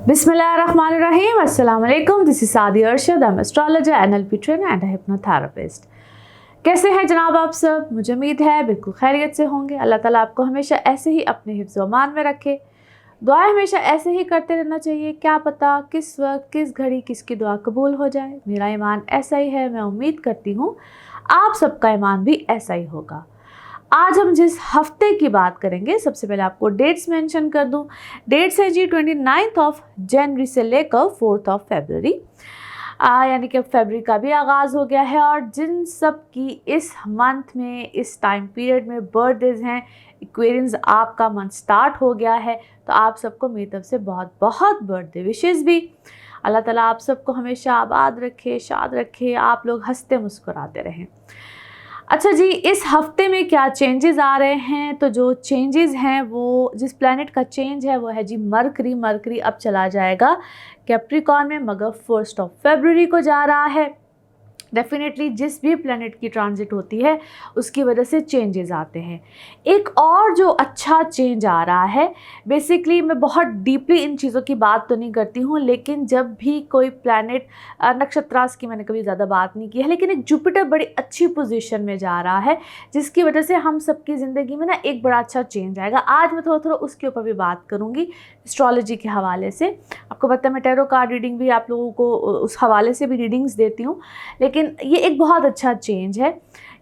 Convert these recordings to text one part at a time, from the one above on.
Bismillahirrahmanirrahim. Assalamualaikum. This is Saadi Arshad. I'm astrologer, NLP trainer and a hypnotherapist. कैसे हैं जनाब आप सब? मुझे उम्मीद है बिल्कुल खैरियत से होंगे। अल्लाह ताला आपको हमेशा ऐसे ही अपने हिफ्ज़ व अमान में रखे। दुआएं हमेशा ऐसे ही करते रहना चाहिए। क्या पता किस वक्त किस घड़ी किसकी दुआ कबूल हो जाए। मेरा ईमान ऐसा ही है। मैं उम्मीद करती हूँ आप सबका ईमान भी ऐसा ही होगा। आज हम जिस हफ्ते की बात करेंगे, सबसे पहले आपको डेट्स मेंशन कर दूं। डेट्स है जी 29 जनवरी से लेकर 4 फरवरी, यानी कि फरवरी का भी आगाज़ हो गया है। और जिन सब की इस मंथ में, इस टाइम पीरियड में बर्थडेज हैं, एक्वेरियंस आपका मंथ स्टार्ट हो गया है, तो आप सबको मेरी तरफ से बहुत बहुत बर्थडे विशेज़ भी। अल्लाह ताला आप सबको हमेशा आबाद रखे, शाद रखे, आप लोग हंसते मुस्कुराते रहें। अच्छा जी, इस हफ्ते में क्या चेंजेस आ रहे हैं? तो जो चेंजेस हैं वो, जिस प्लैनेट का चेंज है वो है जी मरकरी। मरकरी अब चला जाएगा कैप्रिकॉर्न में, मगर 1 फरवरी को जा रहा है। डेफिनेटली जिस भी प्लैनेट की ट्रांजिट होती है उसकी वजह से चेंजेस आते हैं। एक और जो अच्छा चेंज आ रहा है, बेसिकली मैं बहुत डीपली इन चीज़ों की बात तो नहीं करती हूँ, लेकिन जब भी कोई प्लैनेट, नक्षत्रास की मैंने कभी ज़्यादा बात नहीं की है, लेकिन एक जुपिटर बड़ी अच्छी पोजीशन में जा रहा है, जिसकी वजह से हम सबकी ज़िंदगी में ना एक बड़ा अच्छा चेंज आएगा। आज मैं थोड़ा थोड़ा उसके ऊपर भी बात करूँगी एस्ट्रोलॉजी के हवाले से। आपको पता है मैं टैरो कार्ड रीडिंग भी आप लोगों को उस हवाले से भी रीडिंग्स देती हूँ, लेकिन ये एक बहुत अच्छा चेंज है।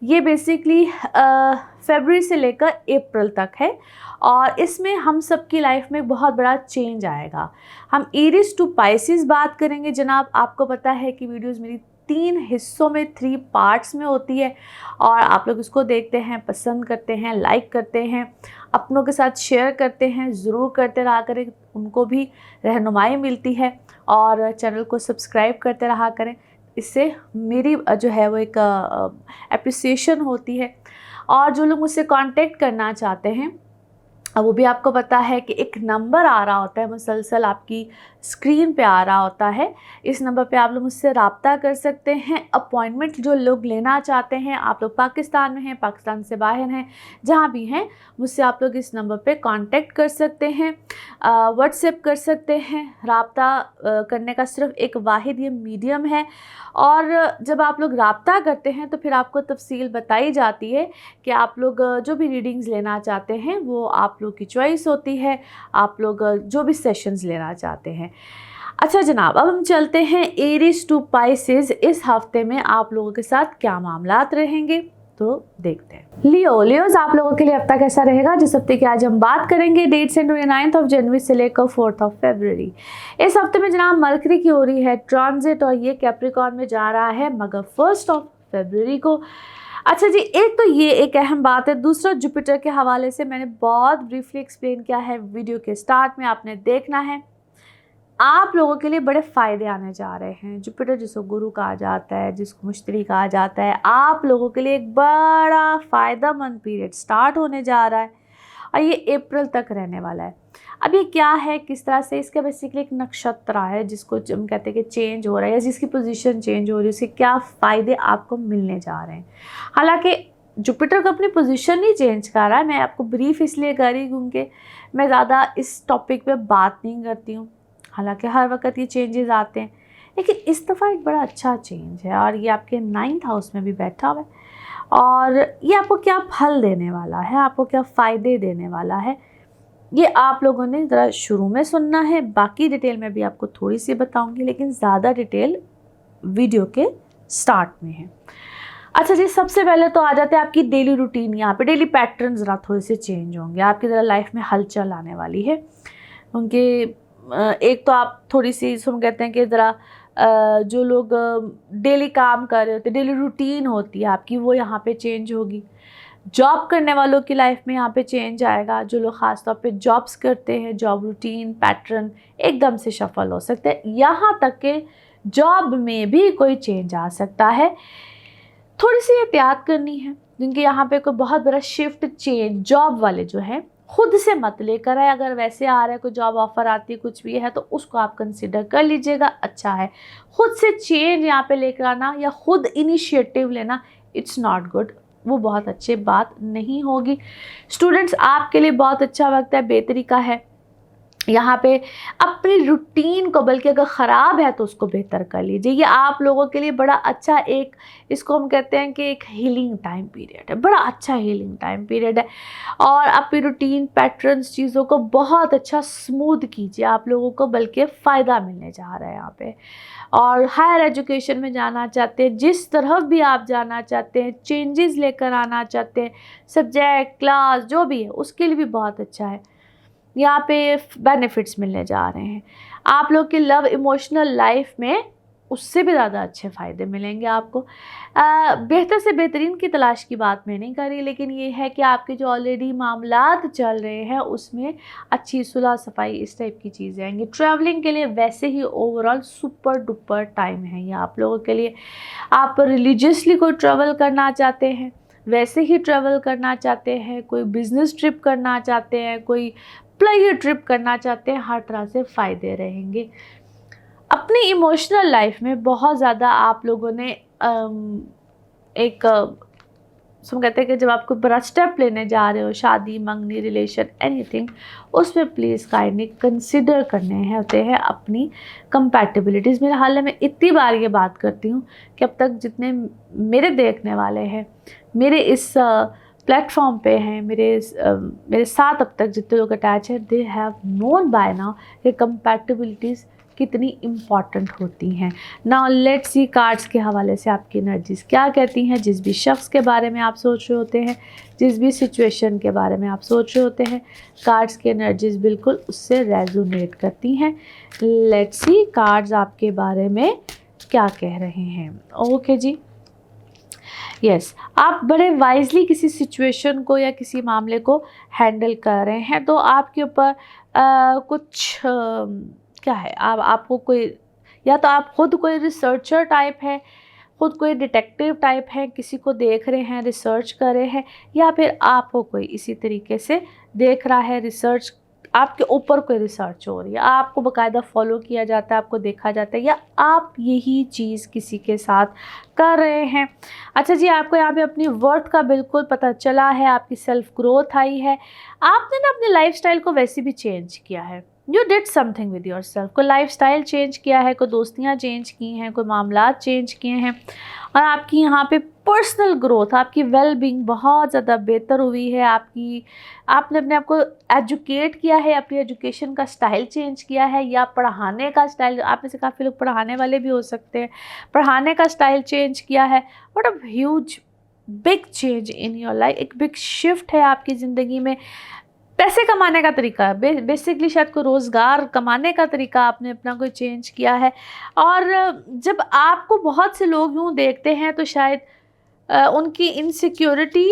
ये बेसिकली फरवरी से लेकर अप्रैल तक है और इसमें हम सब की लाइफ में बहुत बड़ा चेंज आएगा। हम एरीज टू पाइसेस बात करेंगे जनाब। आपको पता है कि वीडियोस मेरी 3 हिस्सों में, 3 पार्ट्स में होती है और आप लोग इसको देखते हैं, पसंद करते हैं, लाइक करते हैं, अपनों के साथ शेयर करते हैं। ज़रूर करते रहा करें, उनको भी रहनुमाई मिलती है। और चैनल को सब्सक्राइब करते रहा करें, इससे मेरी जो है वो एक एप्रिसिएशन होती है। और जो लोग मुझसे कांटेक्ट करना चाहते हैं, वो भी आपको पता है कि एक नंबर आ रहा होता है, मुसलसल आपकी स्क्रीन पे आ रहा होता है। इस नंबर पे आप लोग मुझसे रब्ता कर सकते हैं। अपॉइंटमेंट जो लोग लेना चाहते हैं, आप लोग पाकिस्तान में हैं, पाकिस्तान से बाहर हैं, जहाँ भी हैं, मुझसे आप लोग इस नंबर पे कांटेक्ट कर सकते हैं, व्हाट्सएप कर सकते हैं। रब्ता करने का सिर्फ एक वाहिद ये मीडियम है। और जब आप लोग रब्ता करते हैं तो फिर आपको तफसील बताई जाती है कि आप लोग जो भी रीडिंग्स लेना चाहते हैं वो आप लोग की चॉइस होती है, आप लोग जो भी सेशंस लेना चाहते हैं। अच्छा जनाब, अब हम चलते हैं एरीज टू पाइसेस। इस हफ्ते में आप लोगों के साथ क्या मामलात रहेंगे तो देखते हैं। लियोज आप लोगों के लिए हफ्ता कैसा रहेगा? जिस हफ्ते की आज हम बात करेंगे, डेट्स हैं 29 जनवरी से लेकर 4 फरवरी। इस हफ्ते में जनाब मरकरी की हो रही है ट्रांजिट और ये कैप्रिकॉर्न में जा रहा है, मगर 1 फरवरी को। अच्छा जी, एक तो ये एक अहम बात है। दूसरा, जुपिटर के हवाले से मैंने बहुत ब्रीफली एक्सप्लेन किया है वीडियो के स्टार्ट में, आपने देखना है। आप लोगों के लिए बड़े फ़ायदे आने जा रहे हैं। जुपिटर जिसको गुरु कहा जाता है, जिसको मुश्तरी कहा जाता है, आप लोगों के लिए एक बड़ा फ़ायदेमंद पीरियड स्टार्ट होने जा रहा है और ये अप्रैल तक रहने वाला है। अब ये क्या है, किस तरह से, इसका बेसिकली एक नक्षत्र है जिसको हम कहते हैं कि चेंज हो रहा है या जिसकी पोजीशन चेंज हो रही है, उसके क्या फ़ायदे आपको मिलने जा रहे हैं। हालांकि जुपिटर को अपनी पोजीशन नहीं चेंज कर रहा है, मैं आपको ब्रीफ इसलिए कर रही हूँ कि मैं ज़्यादा इस टॉपिक पे बात नहीं करती हूँ। हालांकि हर वक्त ये चेंजेस आते हैं, लेकिन इस दफ़ा एक बड़ा अच्छा चेंज है और ये आपके 9th हाउस में भी बैठा हुआ है। और ये आपको क्या फल देने वाला है, आपको क्या फ़ायदे देने वाला है, ये आप लोगों ने ज़रा शुरू में सुनना है। बाकी डिटेल में भी आपको थोड़ी सी बताऊंगी, लेकिन ज़्यादा डिटेल वीडियो के स्टार्ट में है। अच्छा जी, सबसे पहले तो आ जाते हैं आपकी डेली रूटीन। यहाँ पे डेली पैटर्न ज़रा थोड़े से चेंज होंगे, आपकी ज़रा लाइफ में हलचल आने वाली है। उनके एक तो आप थोड़ी सी, हम कहते हैं कि ज़रा जो लोग डेली काम कर रहे होते, डेली रूटीन होती है आपकी, वो यहाँ पे चेंज होगी। जॉब करने वालों की लाइफ में यहाँ पे चेंज आएगा। जो लोग ख़ास तौर पे जॉब्स करते हैं, जॉब रूटीन पैटर्न एकदम से शफल हो सकते हैं। यहाँ तक कि जॉब में भी कोई चेंज आ सकता है। थोड़ी सी एहतियात करनी है। जिनके यहाँ पे कोई बहुत बड़ा शिफ्ट चेंज, जॉब वाले जो हैं, खुद से मत लेकर आए। अगर वैसे आ रहा है, कोई जॉब ऑफर आती है, कुछ भी है, तो उसको आप कंसिडर कर लीजिएगा, अच्छा है। खुद से चेंज यहाँ पे लेकर आना या खुद इनिशिएटिव लेना, इट्स नॉट गुड, वो बहुत अच्छी बात नहीं होगी। स्टूडेंट्स, आपके लिए बहुत अच्छा वक्त है, बेहतरी का है। यहाँ पे अपनी रूटीन को, बल्कि अगर ख़राब है तो उसको बेहतर कर लीजिए। ये आप लोगों के लिए बड़ा अच्छा एक, इसको हम कहते हैं कि एक हीलिंग टाइम पीरियड है, बड़ा अच्छा हीलिंग टाइम पीरियड है। और अपनी रूटीन पैटर्न्स चीज़ों को बहुत अच्छा स्मूथ कीजिए, आप लोगों को बल्कि फ़ायदा मिलने जा रहा है यहाँ पे। और हायर एजुकेशन में जाना चाहते हैं, जिस तरफ भी आप जाना चाहते हैं, चेंजेस लेकर आना चाहते हैं, सब्जेक्ट क्लास जो भी है, उसके लिए भी बहुत अच्छा है। यहाँ पे बेनिफिट्स मिलने जा रहे हैं। आप लोग की लव इमोशनल लाइफ में उससे भी ज़्यादा अच्छे फ़ायदे मिलेंगे आपको। बेहतर से बेहतरीन की तलाश की बात मैं नहीं कर रही, लेकिन ये है कि आपके जो ऑलरेडी मामलात चल रहे हैं उसमें अच्छी सुलह सफाई, इस टाइप की चीज़ें आएंगी। ट्रैवलिंग के लिए वैसे ही ओवरऑल सुपर डुपर टाइम है ये आप लोगों के लिए। आप रिलीजियसली कोई ट्रैवल करना चाहते हैं, वैसे ही ट्रैवल करना चाहते हैं, कोई बिज़नेस ट्रिप करना चाहते हैं, कोई प्लेजर ट्रिप करना चाहते हैं, हर तरह से फ़ायदे रहेंगे। अपनी इमोशनल लाइफ में बहुत ज़्यादा आप लोगों ने एक हम कहते हैं कि जब आप कोई बड़ा स्टेप लेने जा रहे हो, शादी, मंगनी, रिलेशन, एनीथिंग, उसमें प्लीज़ काइंडली कंसिडर करने हैं होते हैं अपनी कंपैटिबिलिटीज़। मेरे हाल में इतनी बार ये बात करती हूँ कि अब तक जितने मेरे देखने वाले हैं, मेरे इस प्लेटफॉर्म पे हैं, मेरे साथ अब तक जितने लोग अटैच हैं, they have known by now कि कंपैटिबिलिटीज़ कितनी इम्पॉर्टेंट होती हैं। नाउ लेट्स सी कार्ड्स के हवाले से आपकी एनर्जीज़ क्या कहती हैं। जिस भी शख्स के बारे में आप सोच रहे होते हैं, जिस भी सिचुएशन के बारे में आप सोच रहे होते हैं, कार्ड्स की एनर्जीज़ बिल्कुल उससे रेजोनेट करती हैं। लेट्स सी कार्ड्स आपके बारे में क्या कह रहे हैं। ओके जी, यस, आप बड़े वाइजली किसी सिचुएशन को या किसी मामले को हैंडल कर रहे हैं, तो आपके ऊपर कुछ क्या है, आपको कोई, या तो आप खुद कोई रिसर्चर टाइप है, खुद कोई डिटेक्टिव टाइप है, किसी को देख रहे हैं, रिसर्च कर रहे हैं, या फिर आपको कोई इसी तरीके से देख रहा है, रिसर्च, आपके ऊपर कोई रिसर्च हो रही है, आपको बाकायदा फॉलो किया जाता है, आपको देखा जाता है, या आप यही चीज़ किसी के साथ कर रहे हैं। अच्छा जी, आपको यहाँ पे अपनी वर्थ का बिल्कुल पता चला है, आपकी सेल्फ ग्रोथ आई है, आपने ना अपने लाइफस्टाइल को वैसे भी चेंज किया है। You did something with your self, कोई लाइफस्टाइल चेंज किया है, कोई दोस्तियाँ चेंज की हैं, कोई मामलात चेंज किए हैं, और आपकी यहाँ पे पर्सनल ग्रोथ, आपकी वेल बीइंग बहुत ज़्यादा बेहतर हुई है। आपने अपने आप को एजुकेट किया है, अपनी एजुकेशन का स्टाइल चेंज किया है, या पढ़ाने का स्टाइल, आप में से काफ़ी लोग पढ़ाने वाले भी हो सकते हैं, पढ़ाने का स्टाइल चेंज किया है। What a huge big change in your life, एक बिग शिफ्ट है आपकी ज़िंदगी में। पैसे कमाने का तरीका, बेसिकली शायद कोई रोज़गार कमाने का तरीका आपने अपना कोई चेंज किया है। और जब आपको बहुत से लोग यूँ देखते हैं तो शायद उनकी इनसिक्योरिटी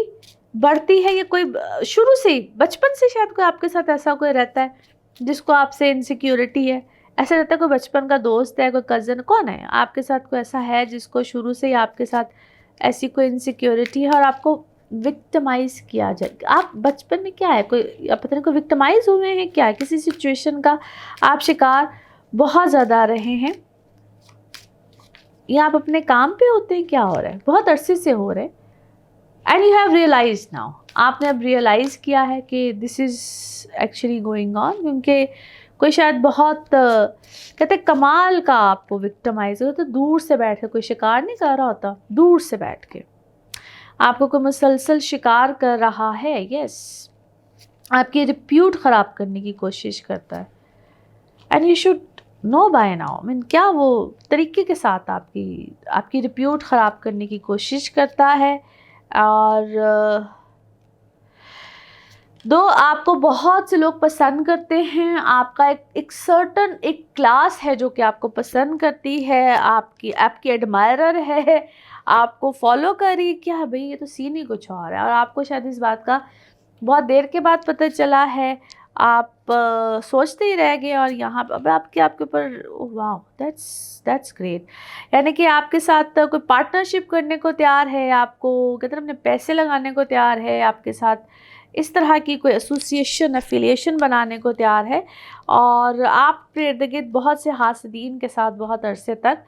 बढ़ती है, या कोई शुरू से ही बचपन से शायद कोई आपके साथ ऐसा कोई रहता है जिसको आपसे इनसिक्योरिटी है, ऐसा रहता है, कोई बचपन का दोस्त है, कोई कज़न, कौन है आपके साथ कोई ऐसा है जिसको शुरू से ही आपके साथ ऐसी कोई इनसिक्योरिटी है और आपको विक्टिमाइज़ किया जाए। आप बचपन में क्या है, कोई आप पता नहीं कोई विक्टिमाइज़ हुए हैं क्या, किसी सिचुएशन का आप शिकार बहुत ज़्यादा रहे हैं, या आप अपने काम पे होते हैं, क्या हो रहा है, बहुत अरसे से हो रहे हैं, and you have realise now, आपने अब रियलाइज़ किया है कि this is actually going on. क्योंकि कोई शायद बहुत कहते कमाल का आपको विक्टिमाइज़ हो, तो दूर से बैठ के, कोई शिकार नहीं कर रहा होता, दूर से बैठ के आपको कोई मुसलसल शिकार कर रहा है। यस, आपकी रिप्यूट ख़राब करने की कोशिश करता है, and you should know by now, mean क्या वो तरीके के साथ आपकी रिप्यूट ख़राब करने की कोशिश करता है। और दो आपको बहुत से लोग पसंद करते हैं, आपका एक सर्टन एक क्लास है जो कि आपको पसंद करती है, आपकी एडमायरर है, आपको फॉलो कर रही है। क्या है भाई, ये तो सीन ही कुछ और है, और आपको शायद इस बात का बहुत देर के बाद पता चला है, आप सोचते ही रह गए, और यहाँ पर अब आपके ऊपर, वाह, दैट्स ग्रेट, यानी कि आपके साथ कोई पार्टनरशिप करने को तैयार है, आपको कहते हैं अपने पैसे लगाने को तैयार है, आपके साथ इस तरह की कोई एसोसिएशन, एफिलिएशन बनाने को तैयार है, और आप इर्द गिर्द बहुत से हासदीन के साथ बहुत अरसे तक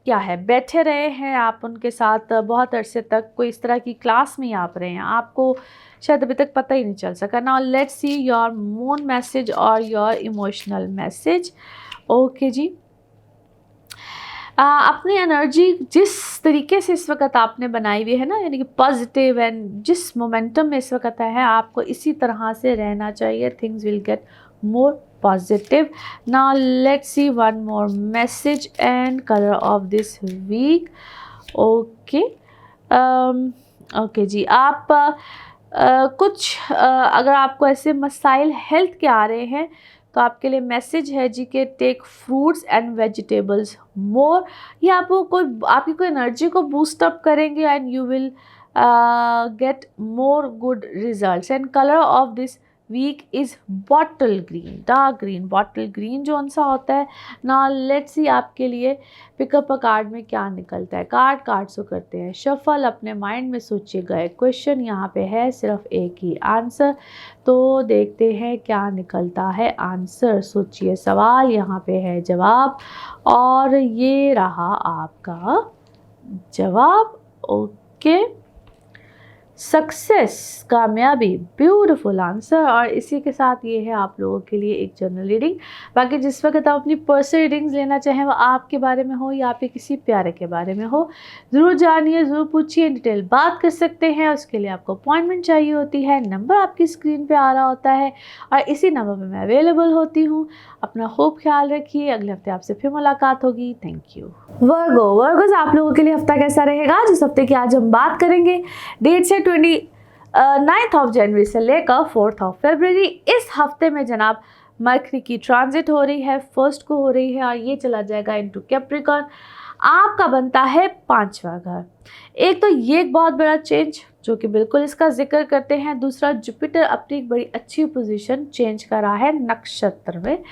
क्या है, बैठे रहे हैं आप उनके साथ बहुत अरसे तक, कोई इस तरह की क्लास में ही आप रहे हैं, आपको शायद अभी तक पता ही नहीं चल सका। Now let's see your moon message और योर इमोशनल मैसेज। ओके जी, अपनी एनर्जी जिस तरीके से इस वक्त आपने बनाई हुई है ना, यानी कि पॉजिटिव एंड जिस मोमेंटम में इस वक्त है, आपको इसी तरह से रहना चाहिए। Things will get more positive. Now let's see one more message and color of this week. Okay, okay जी, आप कुछ अगर आपको ऐसे मसाइल हेल्थ के आ रहे हैं तो आपके लिए मैसेज है जी के take fruits and vegetables more. ये आपको आपकी कोई एनर्जी को बूस्ट अप करेंगे and you will get more good results. And colour of this week is bottle green, dark green, bottle green जो सा होता है। ना लेट्स सी आपके लिए पिकअप अ कार्ड में क्या निकलता है। कार्ड्स को करते हैं शफल, अपने माइंड में सोचिएगा। एक क्वेश्चन यहाँ पे है, सिर्फ एक ही आंसर, तो देखते हैं क्या निकलता है आंसर। सोचिए, सवाल यहाँ पे है, जवाब, और ये रहा आपका जवाब। ओके, सक्सेस, कामयाबी, ब्यूटीफुल आंसर। और इसी के साथ ये है आप लोगों के लिए एक जनरल रीडिंग। बाकी जिस वक्त आप अपनी पर्सनल रीडिंग्स लेना चाहें, वो आपके बारे में हो या आपके किसी प्यारे के बारे में हो, ज़रूर जानिए, ज़रूर पूछिए, डिटेल बात कर सकते हैं। उसके लिए आपको अपॉइंटमेंट चाहिए होती है। नंबर आपकी स्क्रीन पर आ रहा होता है और इसी नंबर पर मैं अवेलेबल होती हूँ। अपना खूब ख्याल रखिए। अगले हफ्ते आपसे फिर मुलाकात होगी। Thank you. वर्गोस, आप लोगों के लिए हफ्ता कैसा रहेगा? जिस हफ्ते की आज हम बात करेंगे, डेट से 29 ऑफ जनवरी से लेकर 4 ऑफ फरवरी। इस हफ्ते में जनाब मरकरी की ट्रांजिट हो रही है, 1 को हो रही है और ये चला जाएगा इनटू कैप्रिकॉर्न। आपका बनता है 5वां घर। एक तो ये एक बहुत बड़ा चेंज जो कि बिल्कुल इसका जिक्र करते हैं। दूसरा, जुपिटर अपनी एक बड़ी अच्छी पोजीशन चेंज कर रहा है नक्षत्र में,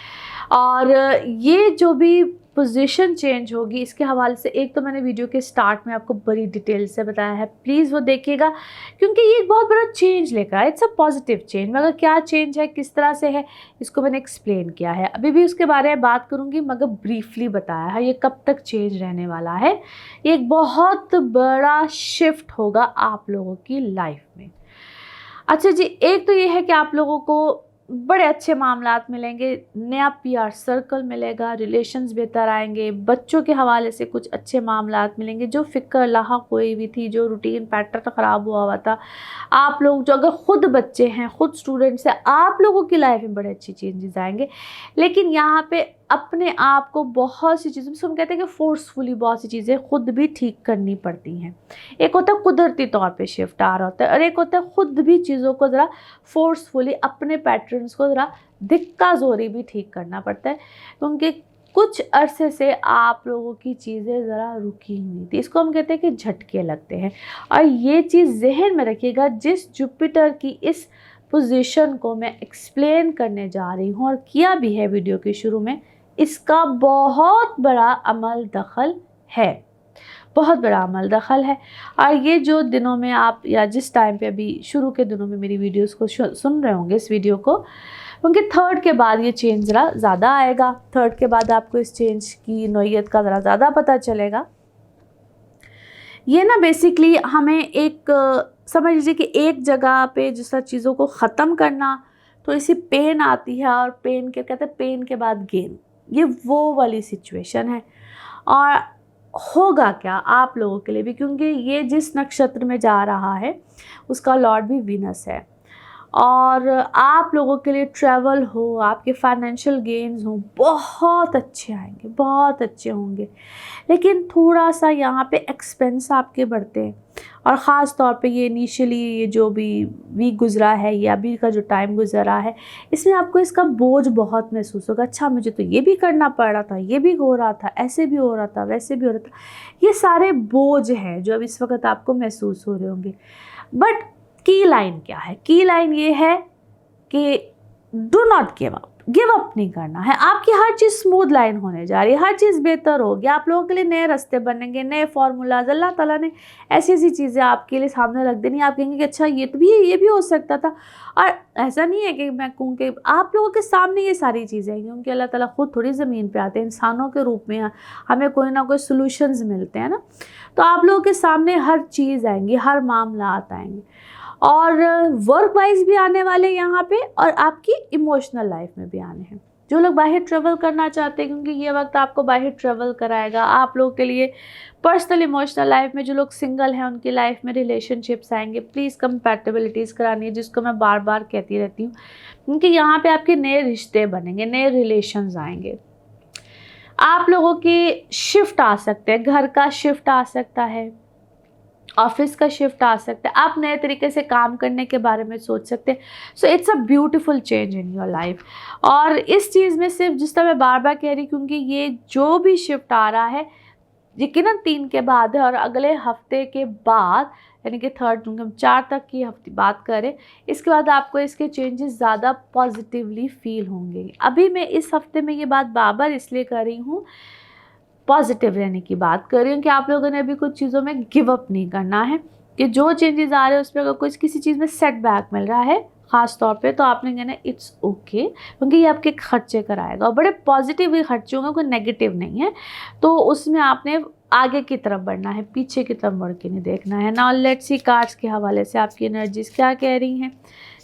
और ये जो भी पोजीशन चेंज होगी इसके हवाले से एक तो मैंने वीडियो के स्टार्ट में आपको बड़ी डिटेल से बताया है, प्लीज़ वो देखिएगा, क्योंकि ये एक बहुत बड़ा चेंज लेकर आया। इट्स अ पॉजिटिव चेंज, मगर क्या चेंज है, किस तरह से है, इसको मैंने एक्सप्लेन किया है। अभी भी उसके बारे में बात करूँगी, मगर ब्रीफली बताया है ये कब तक चेंज रहने वाला है। ये एक बहुत बड़ा शिफ्ट होगा आप लोगों की लाइफ में। अच्छा जी, एक तो ये है कि आप लोगों को बड़े अच्छे मामलात मिलेंगे, नया पीआर सर्कल मिलेगा, रिलेशंस बेहतर आएंगे, बच्चों के हवाले से कुछ अच्छे मामलात मिलेंगे। जो फ़िक्र लाहा कोई भी थी, जो रूटीन पैटर्न ख़राब हुआ था, आप लोग जो अगर ख़ुद बच्चे हैं, ख़ुद स्टूडेंट्स हैं, आप लोगों की लाइफ में बड़े अच्छी चेंजेस आएंगे। लेकिन यहाँ पे अपने आप को बहुत सी चीज़ों से हम कहते हैं कि फोर्सफुली बहुत सी चीज़ें ख़ुद भी ठीक करनी पड़ती हैं। एक होता है कुदरती तौर पे शिफ्ट आ रहा होता है, और एक होता है ख़ुद भी चीज़ों को ज़रा फोर्सफुली अपने पैटर्न्स को ज़रा धिक्का ज़ोरी भी ठीक करना पड़ता है, क्योंकि कुछ अरसे से आप लोगों की चीज़ें ज़रा रुकी हुई थी। इसको हम कहते हैं कि झटके लगते हैं। और ये चीज़ जहन में रखिएगा, जिस जुपिटर की इस पोजीशन को मैं एक्सप्लेन करने जा रही हूँ और किया भी है वीडियो के शुरू में, इसका बहुत बड़ा अमल दखल है, बहुत बड़ा अमल दखल है। और ये जो दिनों में आप या जिस टाइम पे अभी शुरू के दिनों में मेरी वीडियोस को सुन रहे होंगे, इस वीडियो को, क्योंकि 3rd के बाद ये चेंज ज़रा ज़्यादा आएगा। 3rd के बाद आपको इस चेंज की नोयत का ज़रा ज़्यादा पता चलेगा। ये ना बेसिकली हमें एक समझ लीजिए कि एक जगह पे जिस तरह चीज़ों को ख़त्म करना, तो इसी पेन आती है, और पेन के कहते हैं पेन के बाद गेन, ये वो वाली सिचुएशन है। और होगा क्या आप लोगों के लिए भी, क्योंकि ये जिस नक्षत्र में जा रहा है उसका लॉर्ड भी वीनस है, और आप लोगों के लिए ट्रैवल हो, आपके फाइनेंशियल गेन्स हो, बहुत अच्छे आएंगे, बहुत अच्छे होंगे। लेकिन थोड़ा सा यहाँ पे एक्सपेंस आपके बढ़ते हैं, और ख़ास तौर पे ये इनिशियली ये जो भी वीक गुज़रा है या अभी का जो टाइम गुज़रा है, इसमें आपको इसका बोझ बहुत महसूस होगा। अच्छा, मुझे तो ये भी करना पड़ रहा था, ये भी हो रहा था, ऐसे भी हो रहा था, वैसे भी हो रहा था। ये सारे बोझ हैं जो अब इस वक्त आपको महसूस हो रहे होंगे। बट की लाइन क्या है? की लाइन ये है कि do not give up, give up नहीं करना है। आपकी हर चीज़ स्मूथ लाइन होने जा रही है, हर चीज़ बेहतर होगी, आप लोगों के लिए नए रास्ते बनेंगे, नए फार्मूलाज अल्लाह ताला ने ऐसी ऐसी चीज़ें आपके लिए सामने रख देनी, आप कहेंगे कि अच्छा ये भी हो सकता था। और ऐसा नहीं है कि मैं कहूँ कि आप लोगों के सामने ये सारी चीज़ें हैं, क्योंकि अल्लाह ताला खुद थोड़ी ज़मीन पे आते हैं, इंसानों के रूप में हमें कोई ना कोई सोल्यूशंस मिलते हैं ना। तो आप लोगों के सामने हर चीज़ आएंगी, हर मामला आएंगे, और वर्क वाइज भी आने वाले यहाँ पे, और आपकी इमोशनल लाइफ में भी आने हैं। जो लोग बाहर ट्रैवल करना चाहते हैं, क्योंकि ये वक्त आपको बाहर ट्रैवल कराएगा, आप लोगों के लिए पर्सनल इमोशनल लाइफ में, जो लोग सिंगल हैं उनकी लाइफ में रिलेशनशिप्स आएंगे। प्लीज़ कंपैटिबिलिटीज़ करानी है, जिसको मैं बार बार कहती रहती हूँ, क्योंकि यहाँ पे आपके नए रिश्ते बनेंगे, नए रिलेशंस आएंगे। आप लोगों के शिफ्ट आ सकते हैं, घर का शिफ्ट आ सकता है, ऑफिस का शिफ्ट आ सकता है, आप नए तरीके से काम करने के बारे में सोच सकते हैं। So it's a beautiful change in your life. और इस चीज़ में सिर्फ, जिस तरह मैं बार बार कह रही, क्योंकि ये जो भी शिफ्ट आ रहा है यकीनन 3 के बाद है, और अगले हफ्ते के बाद यानी कि 3rd, क्योंकि हम 4 तक की हफ्ते बात करें, इसके बाद आपको इसके चेंजेस ज़्यादा पॉजिटिवली फील होंगे। अभी मैं इस हफ्ते में ये बात बार बार इसलिए कर रही हूँ, पॉजिटिव रहने की बात कर रही हूँ, कि आप लोगों ने अभी कुछ चीज़ों में गिव अप नहीं करना है, कि जो चेंजेस आ रहे हैं उसमें अगर कुछ किसी चीज़ में सेटबैक मिल रहा है ख़ास तौर पे, तो आपने कहना इट्स ओके, क्योंकि ये आपके खर्चे कराएगा, और बड़े पॉजिटिव ही खर्चे होंगे, कोई नेगेटिव नहीं है। तो उसमें आपने आगे की तरफ बढ़ना है, पीछे की तरफ मुड़ के नहीं देखना है। नाउ लेट्स सी कार्ड्स के हवाले से आपकी एनर्जीज़ क्या कह रही हैं।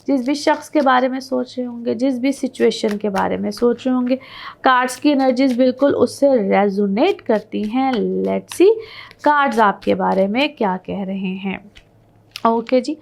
जिस भी शख्स के बारे में सोच रहे होंगे, जिस भी सिचुएशन के बारे में सोच रहे होंगे, कार्ड्स की एनर्जीज़ बिल्कुल उससे रेजोनेट करती हैं। लेट्स सी कार्ड्स आपके बारे में क्या कह रहे हैं। ओके जी।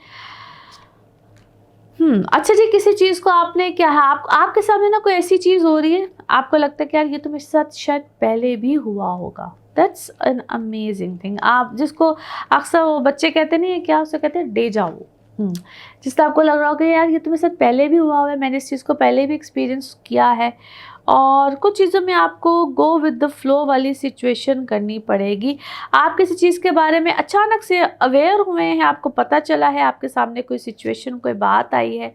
अच्छा जी, किसी चीज़ को आपने क्या है, आपके सामने ना कोई ऐसी चीज़ हो रही है, आपको लगता है कि यार ये तो मेरे साथ शायद पहले भी हुआ होगा। That's an amazing thing. आप जिसको अक्सर वो बच्चे कहते नहीं है, क्या उसे कहते हैं, डेजा वू। जिससे आपको लग रहा हो कि यार ये तो मेरे साथ पहले भी हुआ है, मैंने इस चीज़ को पहले भी एक्सपीरियंस किया है। और कुछ चीज़ों में आपको गो विद द फ्लो वाली सिचुएशन करनी पड़ेगी। आप किसी चीज़ के बारे में अचानक से अवेयर हुए हैं, आपको पता चला है, आपके सामने कोई सिचुएशन, कोई बात आई है,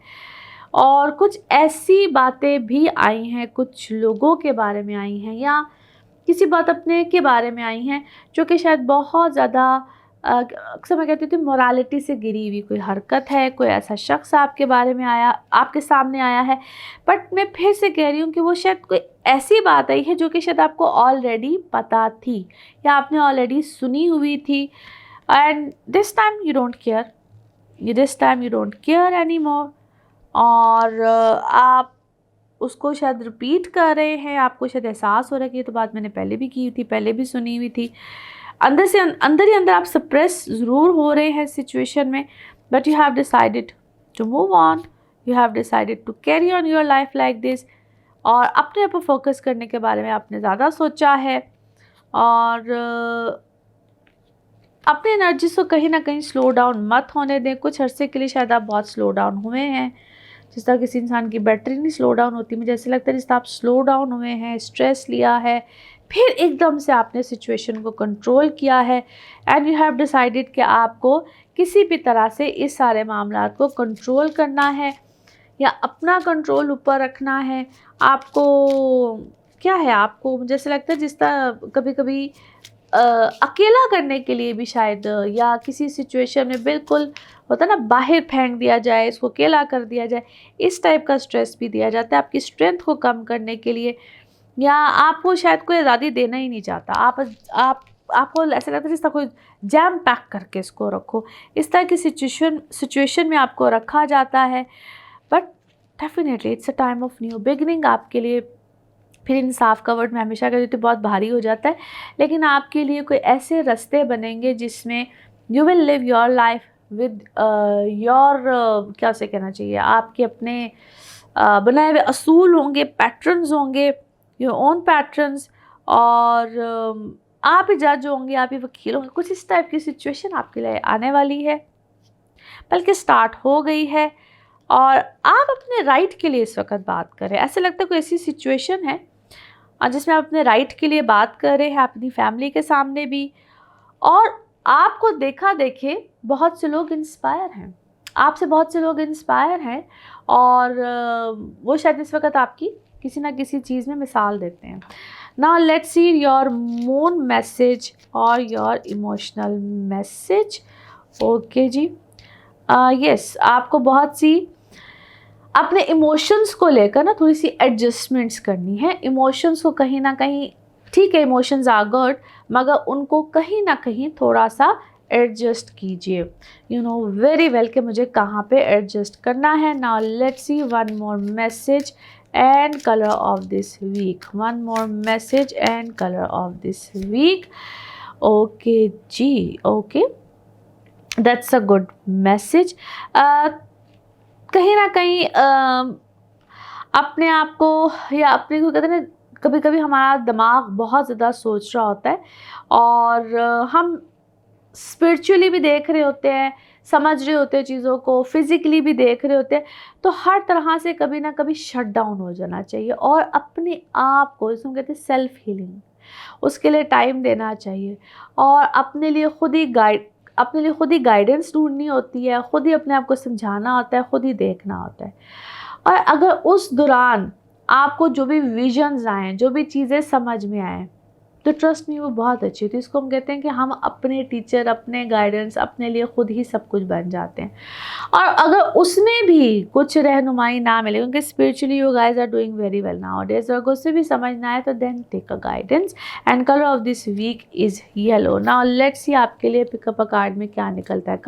और कुछ ऐसी बातें भी आई हैं, कुछ लोगों के बारे में आई हैं, या किसी बात अपने के बारे में आई हैं, जो कि शायद बहुत ज़्यादा अक्सर मैं कहती थी मोरालिटी से गिरी हुई कोई हरकत है, कोई ऐसा शख्स आपके बारे में आया, आपके सामने आया है। बट मैं फिर से कह रही हूँ कि वो शायद कोई ऐसी बात आई है जो कि शायद आपको ऑलरेडी पता थी, या आपने ऑलरेडी सुनी हुई थी, and this time you don't care any more. और आप उसको शायद रिपीट कर रहे हैं, आपको शायद एहसास हो रहा है कि ये तो बात मैंने पहले भी की थी, पहले भी सुनी हुई थी। अंदर से अंदर ही अंदर आप सप्रेस ज़रूर हो रहे हैं सिचुएशन में, but you have decided to move on, you have decided to carry on your life like this. और अपने ऊपर फोकस करने के बारे में आपने ज़्यादा सोचा है, और अपनी एनर्जी को कहीं ना कहीं स्लो डाउन मत होने दें। कुछ अरसे के लिए शायद आप बहुत स्लो डाउन हुए हैं, जिस तरह किसी इंसान की बैटरी नहीं स्लो डाउन होती, मुझे ऐसे लगता है जिस तरह आप स्लो डाउन हुए हैं, स्ट्रेस लिया है, फिर एकदम से आपने सिचुएशन को कंट्रोल किया है, एंड यू हैव डिसाइडेड कि आपको किसी भी तरह से इस सारे मामला को कंट्रोल करना है, या अपना कंट्रोल ऊपर रखना है। आपको क्या है, आपको मुझे ऐसा लगता है जिस तरह कभी कभी अकेला करने के लिए भी शायद, या किसी सिचुएशन में बिल्कुल होता है ना, बाहर फेंक दिया जाए, इसको अकेला कर दिया जाए, इस टाइप का स्ट्रेस भी दिया जाता है आपकी स्ट्रेंथ को कम करने के लिए, या आपको शायद कोई आज़ादी देना ही नहीं चाहता। आपको ऐसा लगता है जिस तरह कोई जैम पैक करके इसको रखो, इस तरह की सिचुएशन में आपको रखा जाता है। But definitely it's a time of new beginning आपके लिए। फिर इंसाफ का वर्ड मैं हमेशा कहती हूँ, बहुत भारी हो जाता है, लेकिन आपके लिए कोई ऐसे रास्ते बनेंगे जिसमें you will live your life with your क्या से कहना चाहिए, आपके अपने बनाए हुए असूल होंगे, पैटर्न्स होंगे, योर ओन पैटर्न्स, और आप ही जज होंगे, आप ही वकील होंगे। कुछ इस टाइप की सिचुएशन आपके लिए आने वाली है, बल्कि स्टार्ट हो गई है, और आप अपने राइट के लिए इस वक्त बात करें। ऐसे लगता है कोई ऐसी सिचुएशन है जिसमें आप अपने राइट के लिए बात कर रहे हैं, अपनी फैमिली के सामने भी, और आपको देखा देखे बहुत से लोग इंस्पायर हैं, आपसे बहुत से लोग इंस्पायर हैं, और वो शायद इस वक्त आपकी किसी ना किसी चीज़ में मिसाल देते हैं। Now let's see your moon message और योर इमोशनल मैसेज। ओके जी, यस, आपको बहुत सी अपने इमोशंस को लेकर ना थोड़ी सी एडजस्टमेंट्स करनी है। इमोशंस को कहीं ना कहीं, ठीक है इमोशंस आर गुड, मगर उनको कहीं ना कहीं थोड़ा सा एडजस्ट कीजिए। यू नो वेरी वेल कि मुझे कहाँ पे एडजस्ट करना है। Now let's see one more message and colour of this week. One more message and colour of this week. Okay जी, okay, that's a good message. कहीं ना कहीं अपने आप को या अपने को कहते हैं ना, कभी कभी हमारा दिमाग बहुत ज़्यादा सोच रहा होता है और हम स्पिरिचुअली भी देख रहे होते हैं, समझ रहे होते हैं चीज़ों को, फिज़िकली भी देख रहे होते हैं। तो हर तरह से कभी ना कभी शट डाउन हो जाना चाहिए और अपने आप को, जिसको कहते हैं सेल्फ हीलिंग, उसके लिए टाइम देना चाहिए और अपने लिए खुद ही गाइडेंस ढूंढनी होती है, खुद ही अपने आप को समझाना होता है, खुद ही देखना होता है। और अगर उस दौरान आपको जो भी विजन्स आएँ, जो भी चीज़ें समझ में आएँ, तो ट्रस्ट मी वो बहुत अच्छी होती है। इसको हम कहते हैं कि हम अपने टीचर, अपने गाइडेंस, अपने लिए खुद ही सब कुछ बन जाते हैं। और अगर उसमें भी कुछ रहनुमाई ना मिले, क्योंकि spiritually you guys are doing very well nowadays, अगर उससे भी समझ ना आए तो then take a guidance and colour of this week is yellow. Now let's see आपके लिए पिकअप अ कार्ड में क्या निकलता है।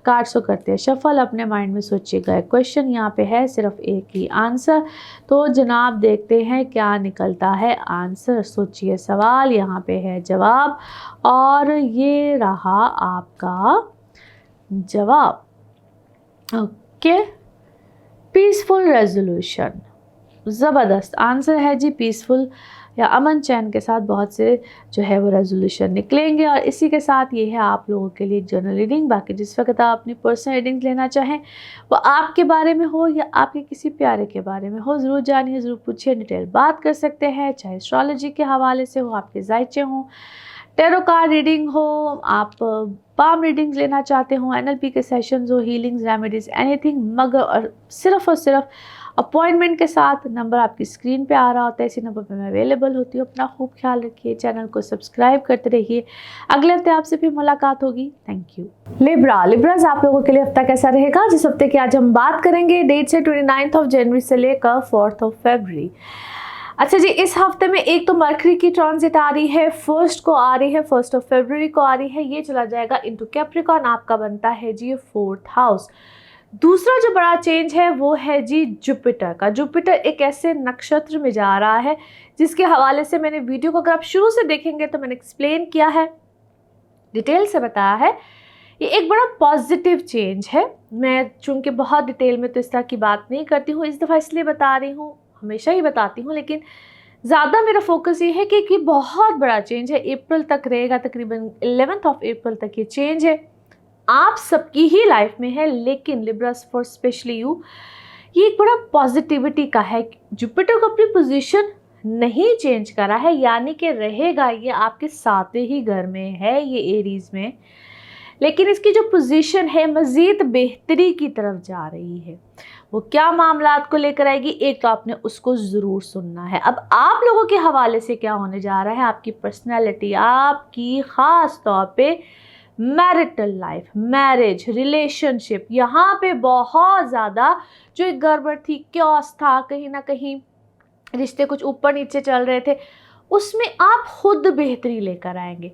कार्ड्स को करते हैं शफल, अपने माइंड में सोचिएगा। क्वेश्चन यहाँ पे है, सिर्फ एक ही आंसर, तो जनाब देखते हैं क्या निकलता है आंसर। सोचिए सवाल, यहाँ पे है जवाब और ये रहा आपका जवाब। ओके, पीसफुल रेजोल्यूशन, ज़बरदस्त आंसर है जी। पीसफुल या अमन चैन के साथ बहुत से जो है वो रेजोल्यूशन निकलेंगे। और इसी के साथ ये है आप लोगों के लिए जर्नल रीडिंग। बाकी जिस वक्त आप अपनी पर्सनल रीडिंग लेना चाहें, वो आपके बारे में हो या आपके किसी प्यारे के बारे में हो, ज़रूर जानिए, ज़रूर पूछिए, डिटेल बात कर सकते हैं। चाहे एस्ट्रोलॉजी के हवाले से हो, आपके जायचे हों, टेरो कार्ड रीडिंग हो, आप पाम रीडिंग्स लेना चाहते हो, एनएलपी के सेशंस हो, हीलिंग्स, रेमेडीज़, एनीथिंग, मगर और सिर्फ अपॉइंटमेंट के साथ। नंबर आपकी स्क्रीन पे आ रहा होता है, इसी नंबर पे मैं अवेलेबल होती हूँ। अपना खूब ख्याल रखिए, चैनल को सब्सक्राइब करते रहिए। अगले हफ्ते आपसे फिर मुलाकात होगी। Thank you. लिब्राज आप लोगों के लिए हफ्ता कैसा रहेगा? जिस हफ्ते की आज हम बात करेंगे, डेट से 29 जनवरी से लेकर 4 फरवरी। अच्छा जी, इस हफ्ते में एक तो मरकरी की ट्रांजिट आ रही है, फर्स्ट को आ रही है, 1 फरवरी को आ रही है। ये चला जाएगा इनटू कैप्रिकॉर्न, आपका बनता है जी 4th हाउस। दूसरा जो बड़ा चेंज है वो है जी जुपिटर का। जुपिटर एक ऐसे नक्षत्र में जा रहा है जिसके हवाले से मैंने वीडियो को, अगर आप शुरू से देखेंगे तो मैंने एक्सप्लेन किया है, डिटेल से बताया है। ये एक बड़ा पॉजिटिव चेंज है। मैं चूंकि बहुत डिटेल में तो इस तरह की बात नहीं करती हूँ, इस दफ़ा इसलिए बता रही हूँ, हमेशा ही बताती हूँ, लेकिन ज़्यादा मेरा फोकस ये है कि बहुत बड़ा चेंज है। अप्रैल तक रहेगा, तकरीबन 11 अप्रैल तक ये चेंज है। आप सबकी ही लाइफ में है, लेकिन लिब्रास फॉर स्पेशली यू, ये एक बड़ा पॉजिटिविटी का है। जुपिटर को अपनी पोजीशन नहीं चेंज करा है, यानी कि रहेगा ये आपके 7वें ही घर में है, ये एरीज में, लेकिन इसकी जो पोजीशन है मज़ीद बेहतरी की तरफ जा रही है। वो क्या मामलात को लेकर आएगी, एक तो आपने उसको ज़रूर सुनना है। अब आप लोगों के हवाले से क्या होने जा रहा है, आपकी पर्सनैलिटी, आपकी ख़ास तौर पे मैरिटल लाइफ, मैरिज, रिलेशनशिप, यहाँ पे बहुत ज़्यादा जो एक गड़बड़ थी, क्योस था, कहीं ना कहीं रिश्ते कुछ ऊपर नीचे चल रहे थे, उसमें आप खुद बेहतरी लेकर आएंगे।